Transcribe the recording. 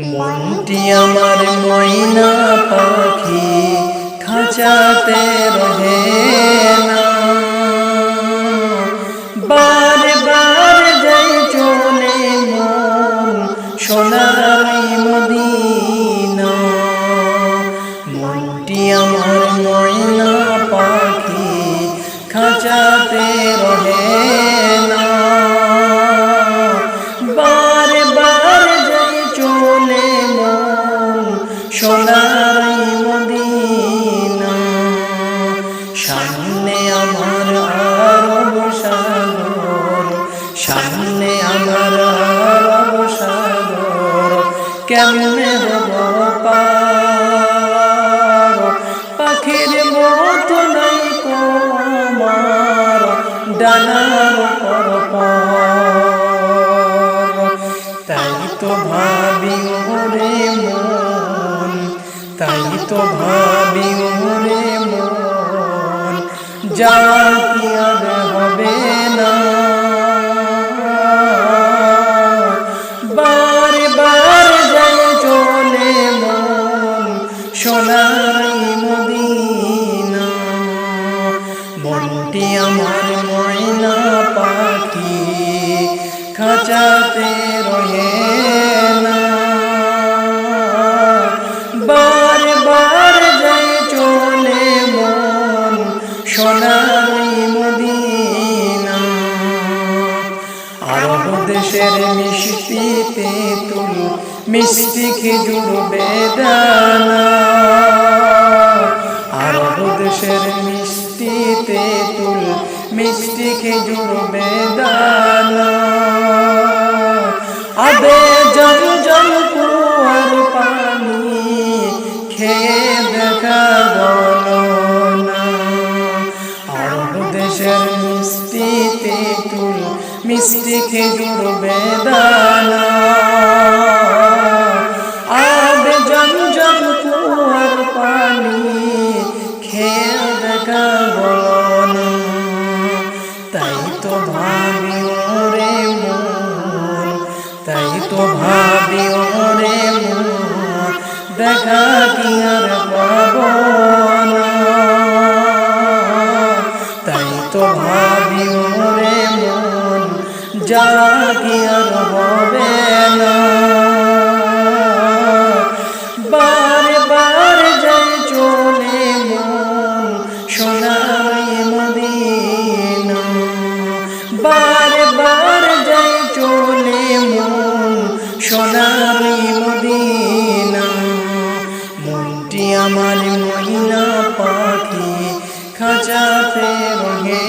মনটি আমার ময়না পাখি খাঁচাতে রহে না, বারে বারে যাই চলে মন সোনার মদিনা। মনটি আমার ময়না পাখি খাঁচাতে রহে না, বারে বারে যাই চলে মন সোনার মদিনা। সামনে আমার আরব সাগর, সামনে আমার আরব সাগর, কেমনে হব পার? পাখির মতো নাই কো আমার ডানার উপর পার। তাই তো ভাবি ওরে মন, তাই তো ভাবি ওরে মন, যা কি আর হবে না। বারে বারে যাই চলে মন সোনার মদিনা। মনটি আমার ময়না পাখি খাঁচাতে রহে না, বারে বারে যাই চলে মন সোনার মদিনা। আরব দেশের মিষ্টি তেঁতুল, মিষ্টি খেজুর বেদানা, আরব দেশের মিষ্টি তেঁতুল, মিষ্টি খেজুর বেদানা। আবে জমজম কুয়ার পানি খেয়ে দেখা গেল না। আরব দেশের মিষ্টি তেঁতুল, মিষ্টি খেজুর বেদানা। আবে জমজম কুয়ার পানি খেয়ে দেখা গেল না। তাই তো ভাবি ওরে মন, তাই তো ভাবি ওরে মন, দেখা কি আর পাব না। তাই তো ভাবি ওরে মন, যা কি আর হবে না। বারে বারে যাই চলে মন সোনার মদিনা, বারে বারে যাই চলে মন সোনার মদিনা। মনটি আমার ময়না পাখি খাঁচাতে রহে